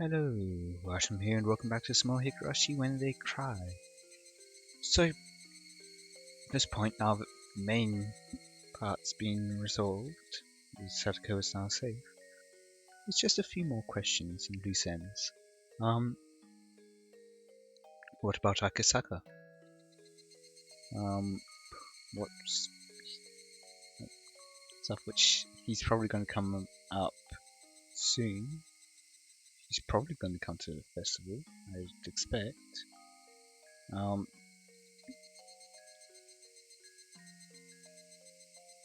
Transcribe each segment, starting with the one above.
Hello, Watem here, and welcome back to some more Higurashi When They Cry. So, at this point, now that the main part's been resolved, Satoko is now safe, there's just a few more questions and loose ends. What about Akasaka? What's stuff which he's probably going to come up soon. He's probably going to come to the festival, I'd expect.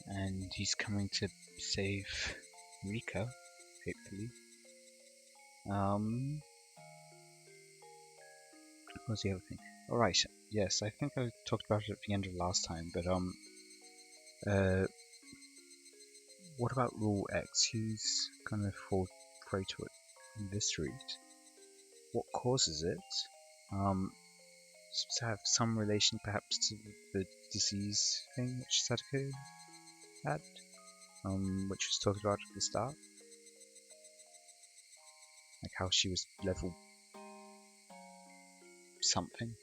And he's coming to save Rika, hopefully. What was the other thing? Alright, yes, I think I talked about it at the end of last time, but what about Rule X? Who's gonna fall prey to it in this route? What causes it? Seems to have some relation perhaps to the disease thing which Satoko had, which was talked about at the start. Like how she was level something.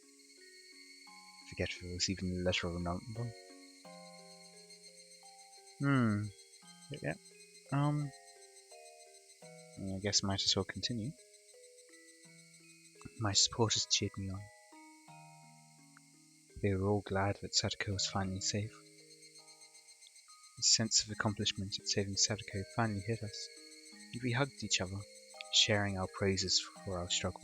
I forget if it was even a letter or a number. Yeah. I guess I might as well continue. My supporters cheered me on. They were all glad that Satoko was finally safe. The sense of accomplishment at saving Satoko finally hit us, and we hugged each other, sharing our praises for our struggle.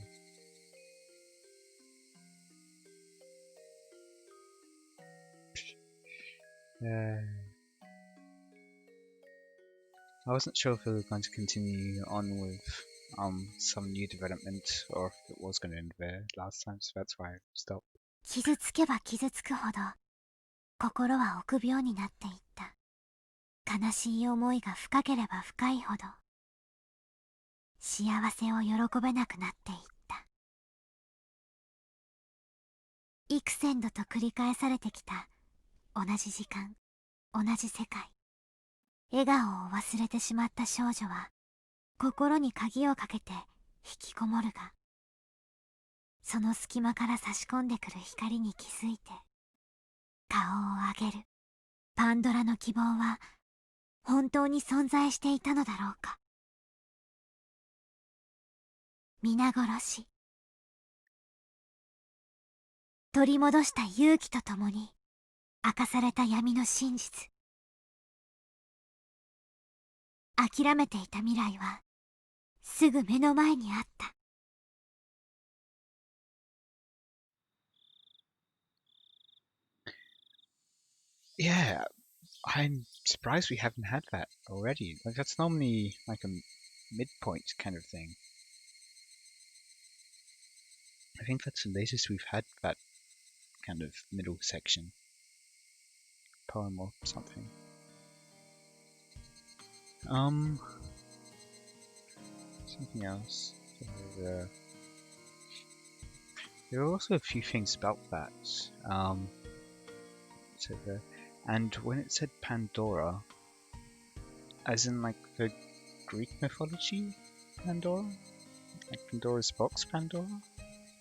I wasn't sure if we were going to continue on with some new development or if it was going to end there last time, so that's why I stopped. 傷つけば傷つくほど心は臆病になっていった。悲しい思いが深ければ深いほど幸せを喜べなくなっていった。幾千度と繰り返されてきた同じ時間、同じ世界。笑顔を忘れてしまった少女は心に鍵をかけて引きこもるが、その隙間から差し込んでくる光に気づいて顔を上げる。パンドラの希望は本当に存在していたのだろうか。皆殺し。取り戻した勇気とともに明かされた闇の真実。諦めていた未来はすぐ目の前にあった。Yeah, I'm surprised we haven't had that already. Like that's normally like a midpoint kind of thing. I think that's the latest we've had that kind of middle section. Poem or something. Something else. There are also a few things about that. And when it said Pandora, as in like the Greek mythology Pandora? Like Pandora's box Pandora?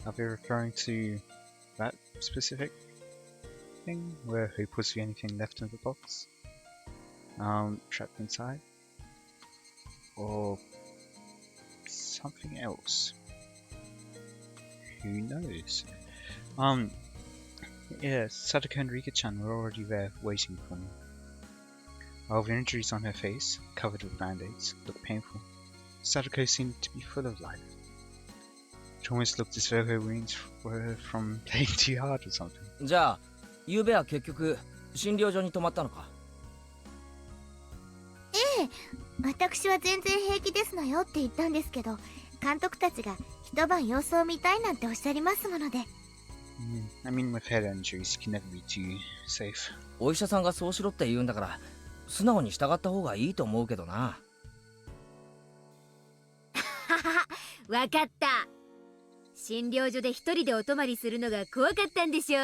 Are they referring to that specific thing where hope was the only thing left in the box? Trapped inside? Or something else? Who knows? Yeah, Satoko and Rika-chan were already there waiting for me. While the injuries on her face, covered with band-aids, looked painful, Satoko seemed to be full of life. It almost looked as though her wounds were from playing too hard or something. じゃあ、ゆうべは結局診療所に泊まったのか？ええ、私は全然平気ですのよって言ったんですけど、監督たちが一晩様子を見たいなんておっしゃりますもので。I mean, with head injuries, you can never be too safe. お医者さんがそうしろって言うんだから、素直に従った方がいいと思うけどな。ははは、わかった。診療所で一人でお泊まりするのが怖かったんでしょう。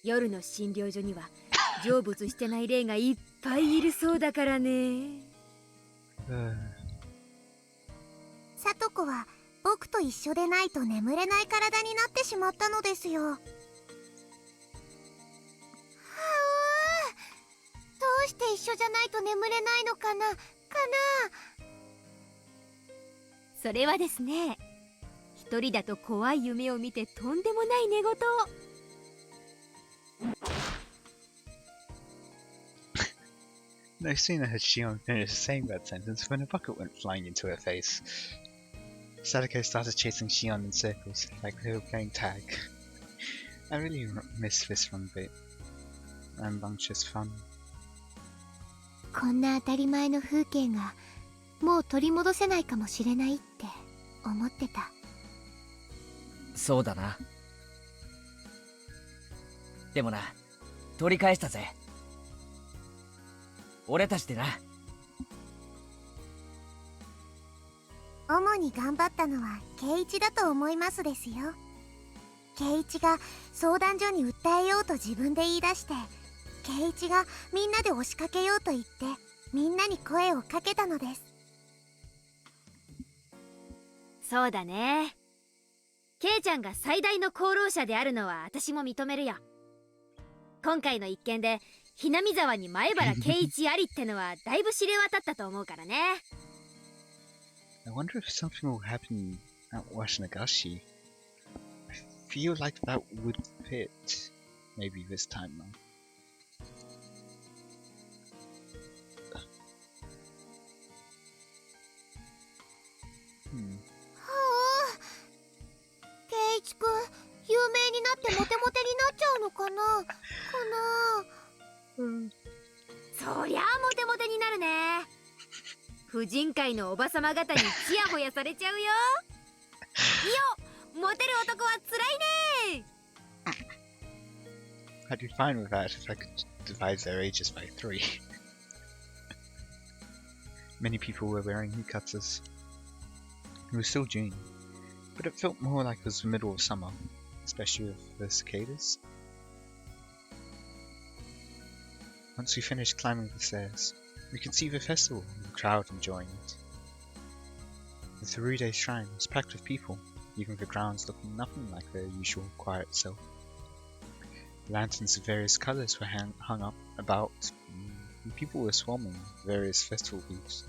夜の診療所には成仏してない霊がいっぱいいるそうだからね。聡子は僕と一緒でないと眠れない体になってしまったのですよ。はう、どうして一緒じゃないと眠れないのかなそれはですね、一人だと怖い夢を見てとんでもない寝言を。No sooner had Shion finished saying that sentence when a bucket went flying into her face. Sadako started chasing Shion in circles, like they were playing tag. I really miss this fun bit. Rambunctious fun. こんな当たり前の風景がもう取り戻せないかもしれないって思ってた。そうだな。でもな、取り返したぜ。俺たちでな。主に頑張ったのは圭一だと思いますですよ。圭一が相談所に訴えようと自分で言い出して、圭一がみんなで押しかけようと言ってみんなに声をかけたのです。そうだね。ケイちゃんが最大の功労者であるのは私も認めるよ。今回の一件でひなみ沢に前原圭一ありってのはだいぶ知れ渡ったと思うからね。I wonder if something will happen at Washinagashi. I feel like that would fit. Maybe this time though. Hmm. 圭一くん、有名になってモテモテになっちゃうのかなそりゃあモテモテになるね。婦人会のおばさま方にチヤホヤされちゃうよ。モテる男はつらいね。 I'd be fine with that if I could divide their ages by 3. Many people were wearing yukatas. It was still June, but it felt more like it was the middle of summer, especially with the cicadas. Once we finished climbing the stairs, we could see the festival and the crowd enjoying it. The Tsurude shrine was packed with people, even the grounds looking nothing like their usual quiet self. Lanterns of various colours were hung up about, and people were swarming various festival booths,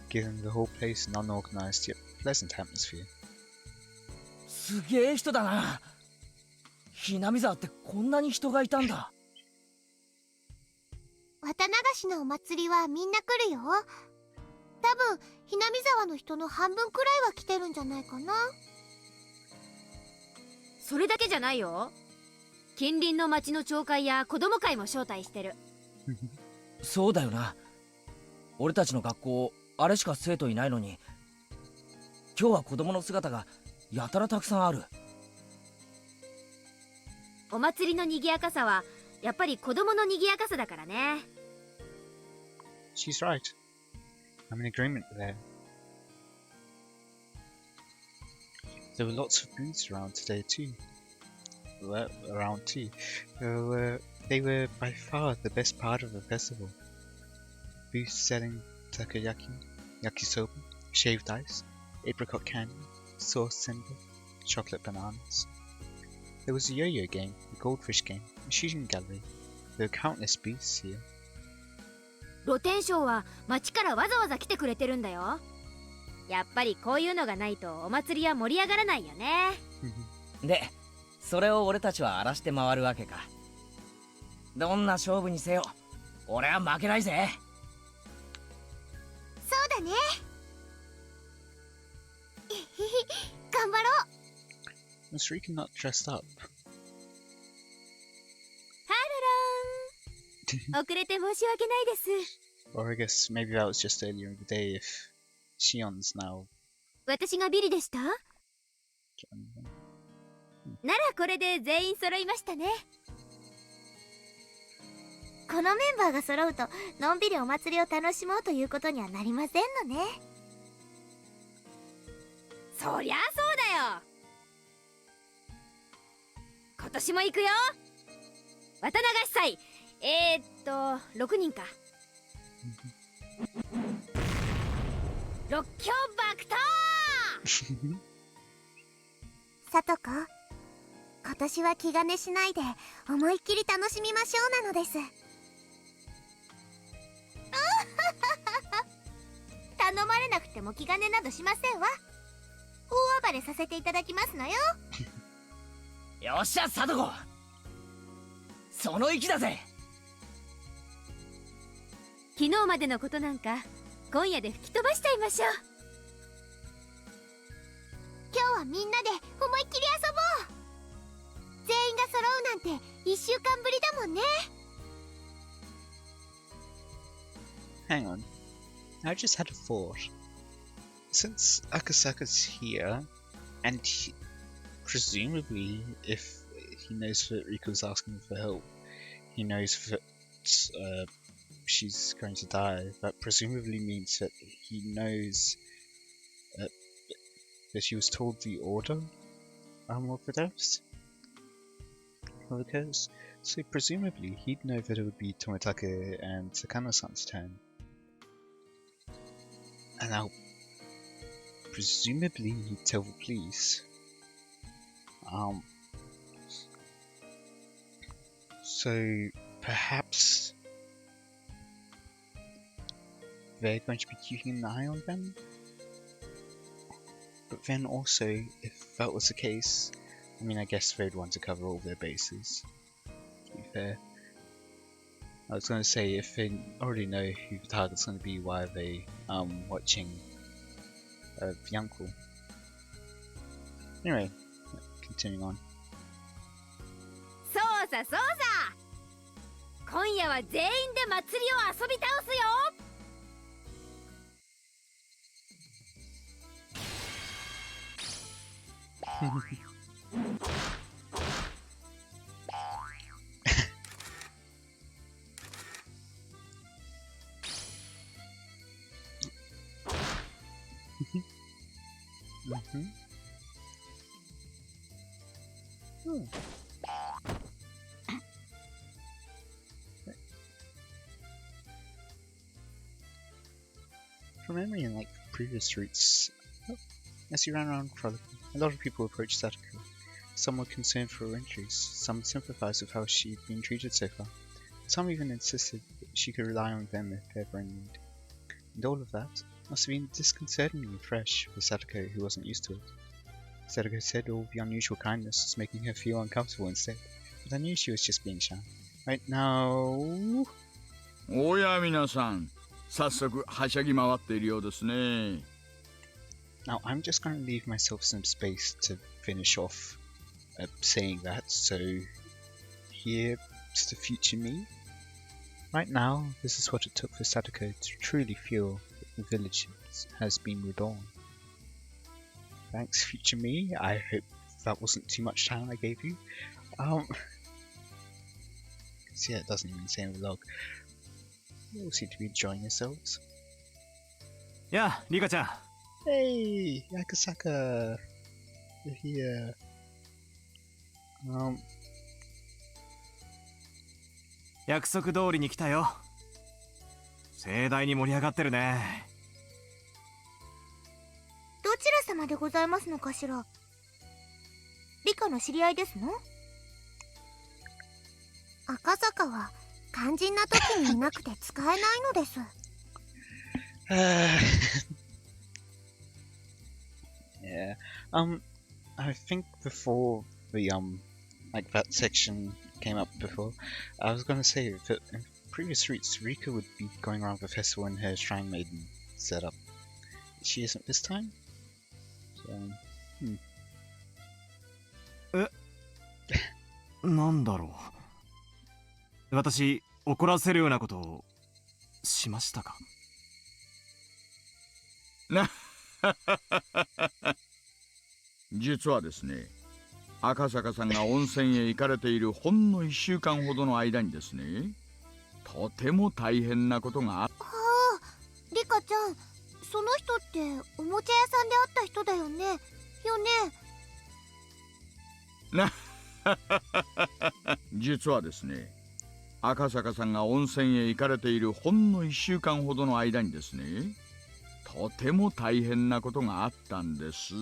giving the whole place an unorganized yet pleasant atmosphere. すげえ人だな。ひなみ沢ってこんなに人がいたんだ。綿流しのお祭りはみんな来るよ。多分ひなみ沢の人の半分くらいは来てるんじゃないかな。それだけじゃないよ。近隣の町の町会や子供会も招待してる。そうだよな。俺たちの学校あれしか生徒いないのに、今日は子供の姿がやたらたくさんある。お祭りの賑やかさはやっぱり子供の賑やかさだからね。She's right. I'm in agreement there. There were lots of booths around today too. Around too. They were by far the best part of the festival. Booths selling takoyaki, yakisoba, shaved ice, apricot candy, sauce cinder, chocolate bananas. There was a yo-yo game, a goldfish game, a shooting gallery. There were countless booths here. 露天商は町からわざわざ来てくれてるんだよ。やっぱりこういうのがないとお祭りは盛り上がらないよね。で、それを俺たちは荒らして回るわけか。どんな勝負にせよ、俺は負けないぜ。そうだね。頑張ろう。Was Rika not dressed up? ハロロン。遅れて申し訳ないです。Or I guess maybe that was just earlier in the day if Shion's now... 私がビリでした？ならこれで全員揃いましたね。このメンバーが揃うとのんびりお祭りを楽しもうということにはなりませんのね。そりゃそうだよ。今年も行くよ。綿流し祭。6人か。六強爆投さとこ、今年は気兼ねしないで思いっきり楽しみましょうなのです。頼まれなくても気兼ねなどしませんわ。大暴れさせていただきますのよ。よっしゃ、サトコ、その意気だぜ。昨日までのことなんか今夜で吹き飛ばしちゃいましょう。今日はみんなで思いっきり遊ぼう。全員が揃うなんて1週間ぶりだもんね。 Hang on. I just had a thought. Since Akasaka's here, and presumably if he knows that Riko's asking for help, he knows that she's going to die. That presumably means that he knows that she was told the order of the deaths. Because, so presumably he'd know that it would be Tomitake and Sakano-san's turn. And now, presumably he'd tell the police. So perhaps they're going to be keeping an eye on them? But then also, if that was the case, I mean, I guess they'd want to cover all their bases, to be fair. I was going to say, if they already know who the target's going to be, why are they watching the uncle? Anyway, continuing on. そうさそうさ、今夜は全員で祭りを遊び倒すよ。From memory, in like previous routes, as you ran around frolicking, a lot of people approached Satoko. Some were concerned for her injuries, some sympathized with how she'd been treated so far. Some even insisted that she could rely on them if ever in need. And all of that must have been disconcertingly fresh for Satoko, who wasn't used to it. Satoko said all the unusual kindness was making her feel uncomfortable instead, but I knew she was just being shy. Right now... おや皆さん、早速はしゃぎ回っているようですね。 Now I'm just going to leave myself some space to finish off saying that, so here's the future me. Right now, this is what it took for Satoko to truly feel that the village has been reborn. Thanks, future me. I hope that wasn't too much time I gave you. So yeah, it doesn't even say in the log. You all seem to be enjoying yourselves. Yeah, Rika-chan. Hey, Yakasaka! You're here. 約束通りに来たよ。盛大に盛り上がってるね。どちら様でございますのかしら。リカの知り合いですの？赤坂は肝心な時にいなくて使えないのです。Yeah. I think before the like that section came up before, I was gonna say that in previous routes, Rika would be going around the festival in her Shrine Maiden setup. She isn't this time. So, なんだろう。私、怒らせるようなことをしましたか？実はですね、赤坂さんが温泉へ行かれているほんの1週間ほどの間にですね、とても大変なことがはあ、リカちゃん、その人っておもちゃ屋さんで会った人だよね。よね。実はですね、赤坂さんが温泉へ行かれているほんの1週間ほどの間にですね、とても大変なことがあったんです。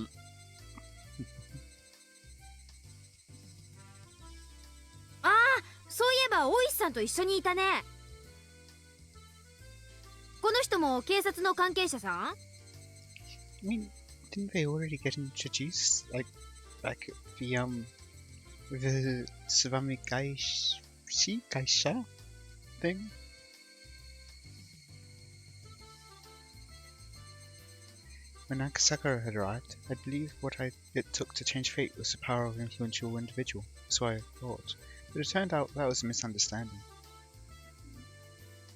ああ、そういえば大石さんと一緒にいたね。この人も警察の関係者さん？ I mean, didn't they already get introduced? Like, back at the Tsubame Gaisha thing? When Akasaka had arrived, I believe what it took to change fate was the power of an influential individual, so I thought. But it turned out that was a misunderstanding.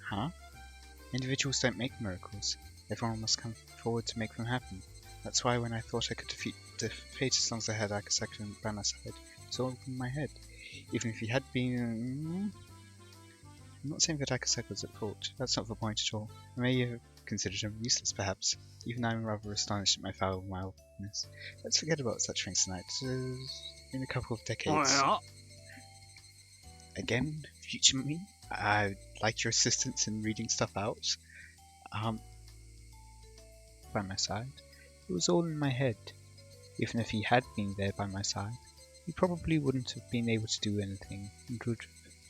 Huh? Individuals don't make miracles. Everyone must come forward to make them happen. That's why when I thought I could defeat fate as long as I had Akasaka by my side, it was all in my head. Even if he had been... I'm not saying that Akasaka was at fault. That's not the point at all. I may have considered him useless, perhaps. Even I'm rather astonished at my foul mildness. Let's forget about such things tonight. In a couple of decades. Again, future me, I'd like your assistance in reading stuff out. By my side. It was all in my head. Even if he had been there by my side, we probably wouldn't have been able to do anything and would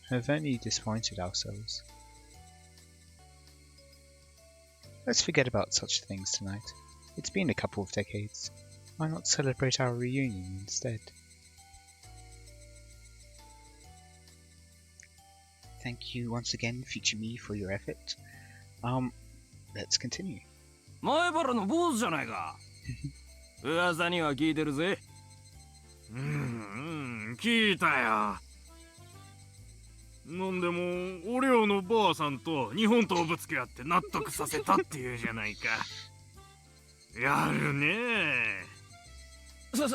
have only disappointed ourselves. Let's forget about such things tonight. It's been a couple of decades. Why not celebrate our reunion instead? Thank you once again, future me, for your effort. Let's continue. 前原の坊主じゃないか。噂には聞いてるぜ。聞いたよ。なんでもお寮のばあさんと日本刀ぶつけ合って納得させたっていうじゃないか。やるね。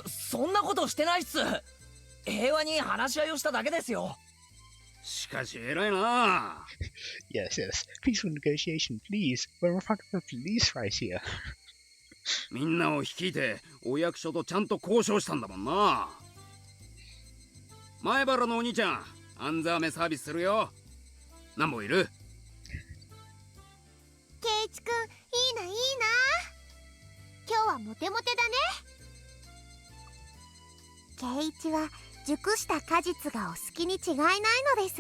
そんなことしてないっす。平和に話し合いをしただけですよ。しかし偉いな。Yes, peaceful negotiation, please. We're in front of the police right here. みんなを率いてお役所とちゃんと交渉したんだもんな。前原のお兄ちゃん、アンザーメサービスするよ。何本いる？ケイチくん、いいな。今日はモテモテだね。ケイチは熟した果実がお好きに違いないのです。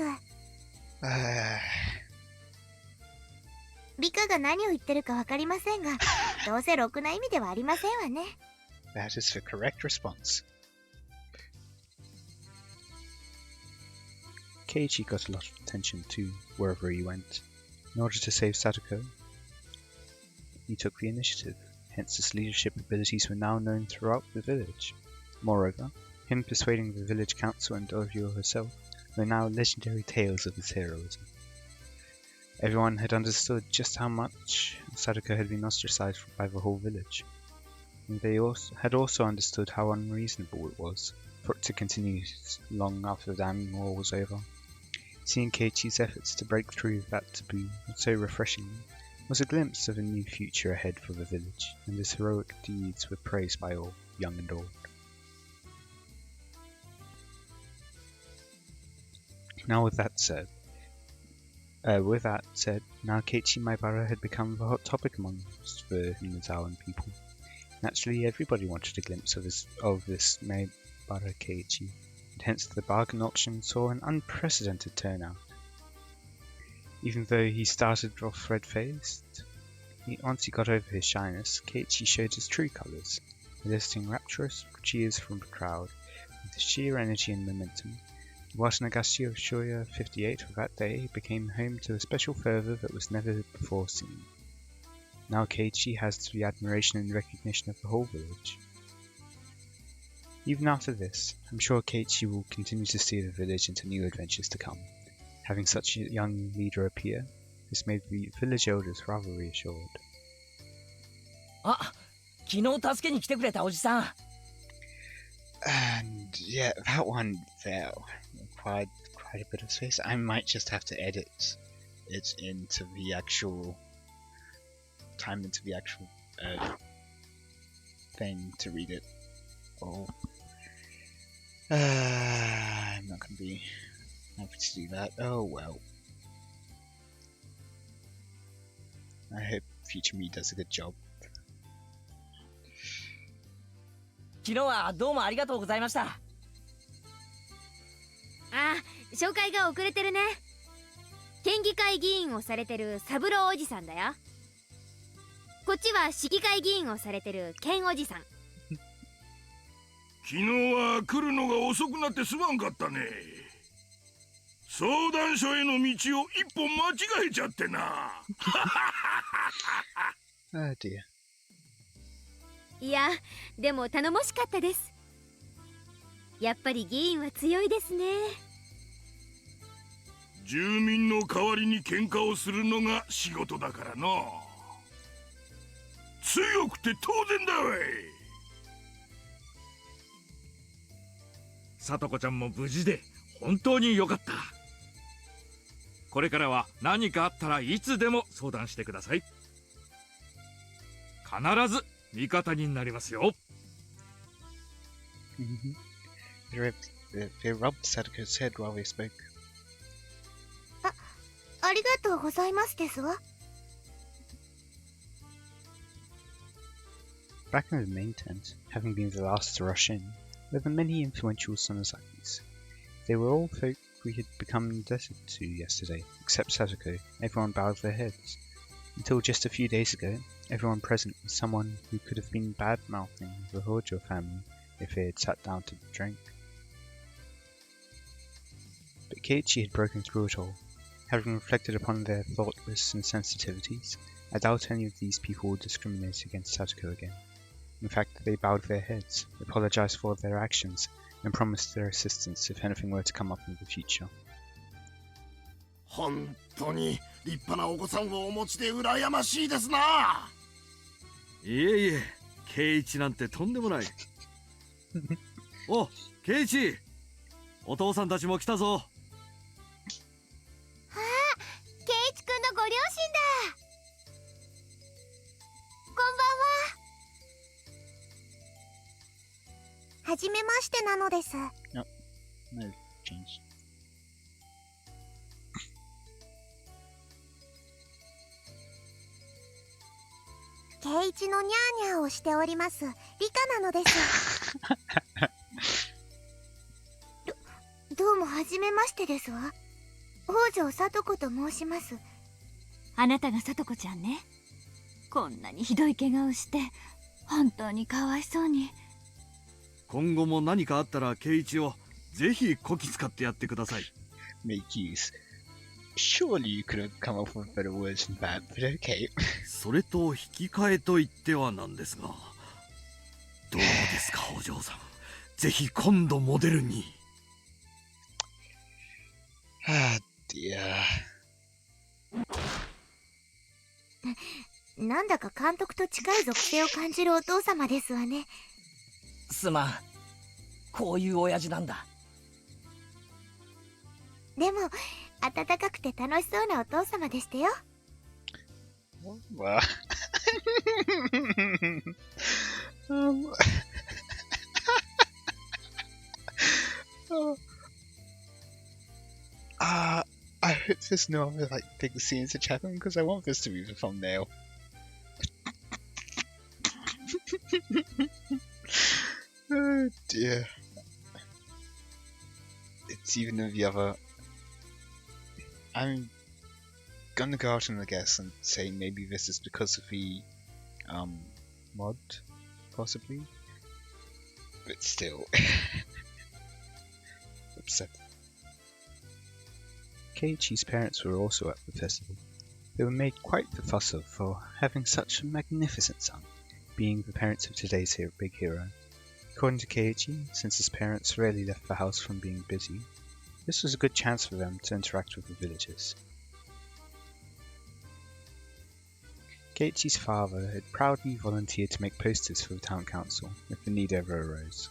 リカが何を言ってるかわかりませんが、どうせろくな意味ではありませんわね。That is the correct response. Keiichi got a lot of attention too, wherever he went. In order to save Sadako, he took the initiative, hence his leadership abilities were now known throughout the village. Moreover, him persuading the village council and Orville herself were now legendary tales of his heroism. Everyone had understood just how much Sadako had been ostracized by the whole village, and they had also understood how unreasonable it was for it to continue long after the damning war was over. Seeing Keiichi's efforts to break through that taboo so refreshingly was a glimpse of a new future ahead for the village, and his heroic deeds were praised by all, young and old. Now with that said, now Keiichi Maibara had become the hot topic amongst the Minazawan people. Naturally, everybody wanted a glimpse of this Maibara Keiichi, and hence the bargain auction saw an unprecedented turnout. Even though he started off red-faced, once he got over his shyness, Keiichi showed his true colours, eliciting rapturous cheers from the crowd with sheer energy and momentum. Watem of Shoya 58 of that day became home to a special fervour that was never before seen. Now Keiichi has the admiration and recognition of the whole village. Even after this, I'm sure Keiichi will continue to steer the village into new adventures to come. Having such a young leader appear, this made the village elders rather reassured. あ、昨日助けに来てくれたおじさん。And yeah, that one there required quite a bit of space. I might just have to edit it into the actual thing to read it. Oh, I'm not going to be happy to do that. Oh well. I hope future me does a good job 昨日はどうもありがとうございました。ああ、紹介が遅れてるね。県議会議員をされてる三郎おじさんだよ。こっちは市議会議員をされてるケンおじさん。昨日は来るのが遅くなってすまんかったね。相談所への道を一本間違えちゃってな。Oh dear. いや、でも頼もしかったです。やっぱり議員は強いですね。住民の代わりに喧嘩をするのが仕事だからな。強くて当然だわい。さとこちゃんも無事で本当によかった。これからは何かあったらいつでも相談してください。必ず味方になりますよ。They rubbed Sadako's head while they spoke. ありがとうございますですわ。Back in the main tent, having been the last to rush in, were the many influential Sonozakis. They were all folk we had become indebted to yesterday, except Sadako. Everyone bowed their heads. Until just a few days ago, everyone present was someone who could have been bad-mouthing the Hojo family if they had sat down to drink. But Keiichi had broken through it all. Having reflected upon their thoughtless insensitivities, I doubt any of these people would discriminate against Sadako again. In fact, they bowed their heads, apologized for their actions, and promised their assistance if anything were to come up in the future. 本当に立派なお子さんをお持ちで羨ましいですな。いえいえ、ケイイチなんてとんでもない。お、ケイイチ、お父さんたちも来たぞ。ケイイチくんのご両親だ。こんばんは。はじめましてなのです。No change. ケイイチのニャーニャーをしておりますリカなのです。どうもはじめましてですわ。北条さと子と申します。あなたがさとこちゃんね。こんなにひどい怪我をして本当にかわいそうに。今後も何かあったらケイイチをぜひこき使ってやってください。Make use. Surely you could have come up with better words than that, but okay. それと引き換えと言ってはなんですが、どうですかお嬢さん、ぜひ今度モデルに。Ah dear. なんだか監督と近い属性を感じるお父様ですわね。すまん、こういう親父なんだ。でも温かくて楽しそうなお父様でしたよ。Well, um, I hope there's no other like big scenes which happen because I want this to be the thumbnail. Oh dear. It's even of the other. I'm gonna go out on a guess and say maybe this is because of the mod, possibly. But still. Upset. Keiichi's parents were also at the festival. They were made quite the fuss of for having such a magnificent son, being the parents of today's big hero. According to Keiichi, since his parents rarely left the house from being busy, this was a good chance for them to interact with the villagers. Keiichi's father had proudly volunteered to make posters for the town council if the need ever arose.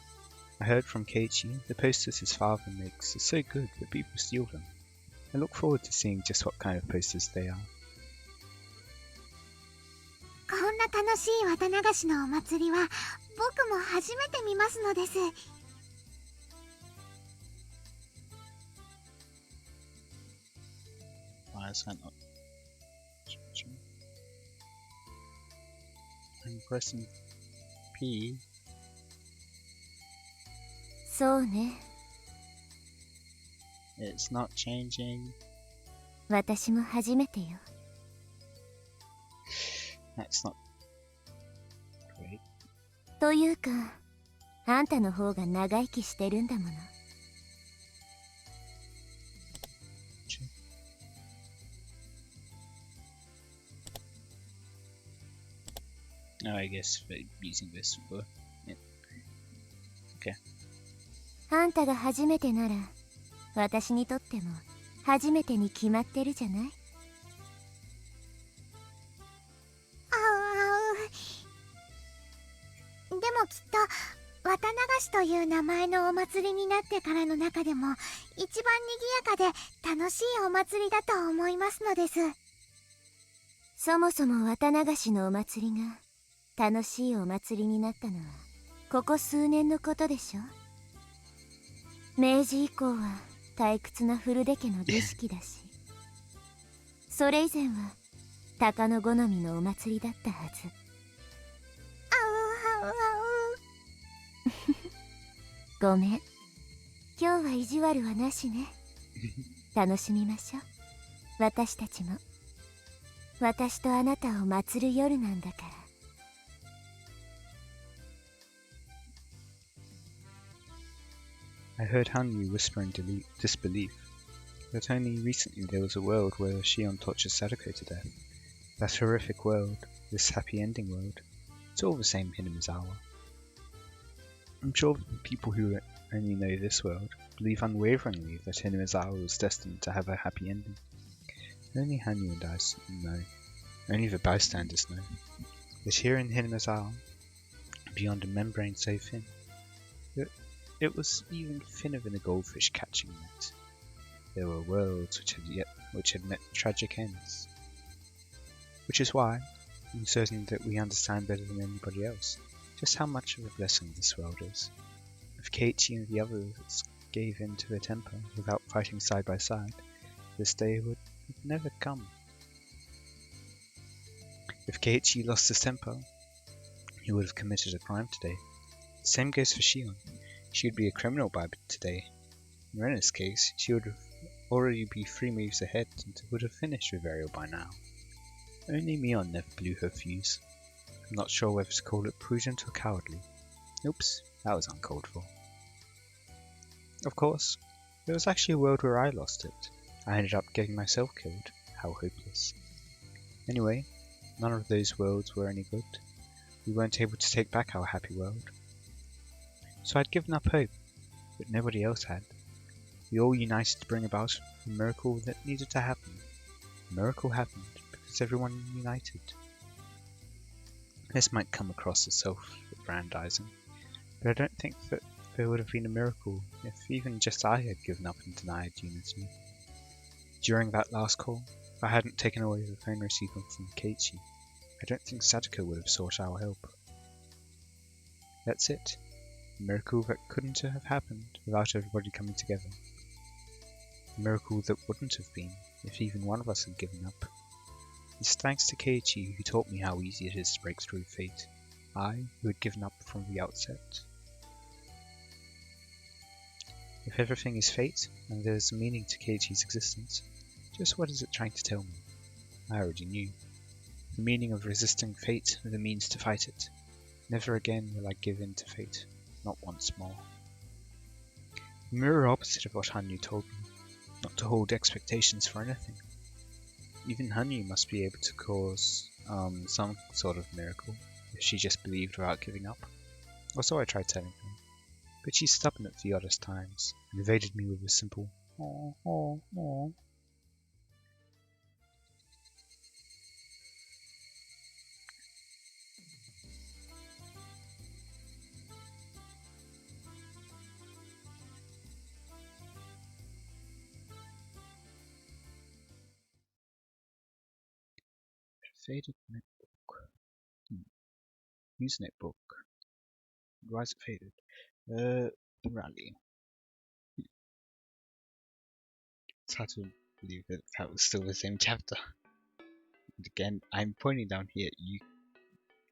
I heard from Keiichi the posters his father makes are so good that people steal them. I look forward to seeing just what kind of posters they are. こんな楽しい綿流しのお祭りは僕も初めて見ますのです。Why is that not switching? I'm pressing P. そうね。 It's not changing. 私も初めてよ。 That's not great. というか、あんたの方が長生きしてるんだもの。 Oh, I guess for using this for... Yeah. Okay. あんたが初めてなら、私にとっても初めてに決まってるじゃない。でもきっと綿流しという名前のお祭りになってからの中でも一番賑やかで楽しいお祭りだと思いますのです。そもそも綿流しのお祭りが楽しいお祭りになったのはここ数年のことでしょ。明治以降は退屈な古出家の儀式だし、それ以前は鷹の好みのお祭りだったはず。ごめん、今日は意地悪はなしね。楽しみましょう。私たちも。私とあなたを祭る夜なんだから。 I heard Hanyu whisper in disbelief, that only recently there was a world where Shion tortured Sadako to death. That horrific world, this happy ending world, it's all the same Hinamizawa. I'm sure people who only know this world believe unwaveringly that Hinamizawa was destined to have a happy ending. Only Hanyu and I know, only the bystanders know, that here in Hinamizawa, beyond a membrane so thin, it was even thinner than a goldfish catching net. There were worlds which had met tragic ends. Which is why I'm certain that we understand better than anybody else just how much of a blessing this world is. If Keiichi and the others gave in to their temper without fighting side by side, this day would have never come. If Keiichi lost his temper, he would have committed a crime today. The same goes for Shion. She would be a criminal by today. In Rena's case, she would have already be 3 moves ahead and would have finished with Ariel by now. Only Mion never blew her fuse. I'm not sure whether to call it prudent or cowardly. Oops, that was uncalled for. Of course, there was actually a world where I lost it. I ended up getting myself killed. How hopeless. Anyway, none of those worlds were any good. We weren't able to take back our happy world. So I'd given up hope, but nobody else had. We all united to bring about a miracle that needed to happen. The miracle happened because everyone united. This might come across as self-aggrandizing, but I don't think that there would have been a miracle if even just I had given up and denied unity. During that last call, if I hadn't taken away the phone receiver from Keiichi, I don't think Sadako would have sought our help. That's it. A miracle that couldn't have happened without everybody coming together. A miracle that wouldn't have been if even one of us had given up. It's thanks to Keiichi who taught me how easy it is to break through fate. I, who had given up from the outset. If everything is fate, and there's a meaning to Keiichi's existence, just what is it trying to tell me? I already knew. The meaning of resisting fate and the means to fight it. Never again will I give in to fate. Not once more. The mirror opposite of what Hanyu told me. Not to hold expectations for anything. Even Hanyu must be able to cause some sort of miracle if she just believed without giving up. Or so I tried telling her. But she's stubborn at the oddest times and evaded me with a simple "aw, aw, aw." Faded notebook. Use notebook. Why is it faded? The rally. It's hard to believe that that was still the same chapter. And again, I'm pointing down here. You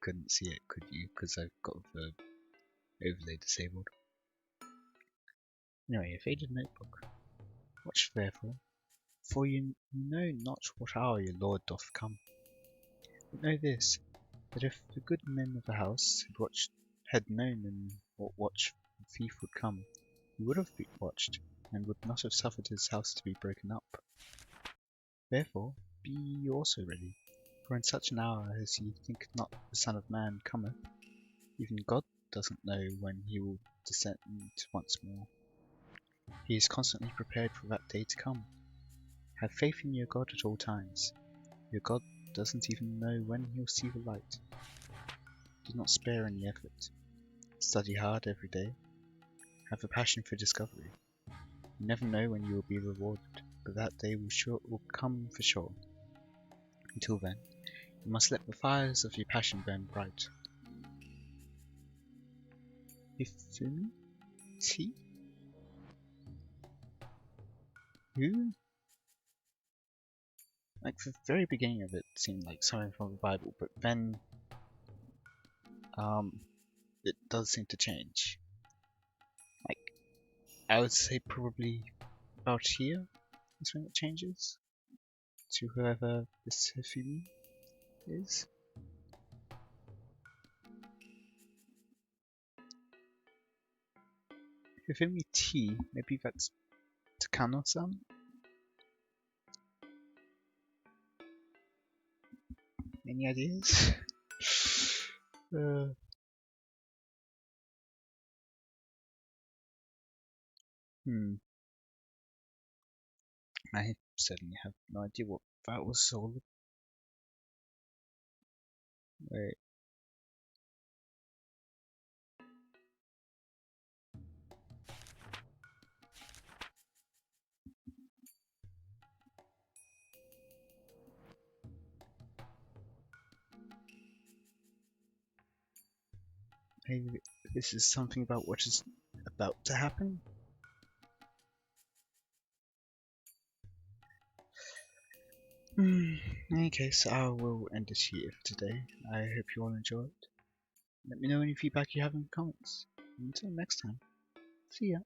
couldn't see it, could you? Because I've got the overlay disabled. Anyway, a faded notebook. Watch therefore, for you know not what hour your Lord doth come. But know this, that if the good men of the house had known in what watch the thief would come, he would have watched, and would not have suffered his house to be broken up. Therefore be ye also ready, for in such an hour as ye think not the Son of Man cometh, even God doesn't know when he will descend once more. He is constantly prepared for that day to come. Have faith in your God at all times. Your God doesn't even know when he'll see the light. Do not spare any effort. Study hard every day. Have a passion for discovery. You never know when you will be rewarded, but that day will come for sure. Until then, you must let the fires of your passion burn bright. Ifumi? T? Who? Like, the very beginning of it seemed like something from the Bible, but then, it does seem to change. Like, I would say probably about here is when it changes to whoever this Hifumi is. Hifumi T, maybe that's Takano-san? Any ideas? Hmm. I certainly have no idea what that was all. Wait. Maybe this is something about what is about to happen? In any case, I will end it here for today. I hope you all enjoyed. Let me know any feedback you have in the comments. Until next time, see ya.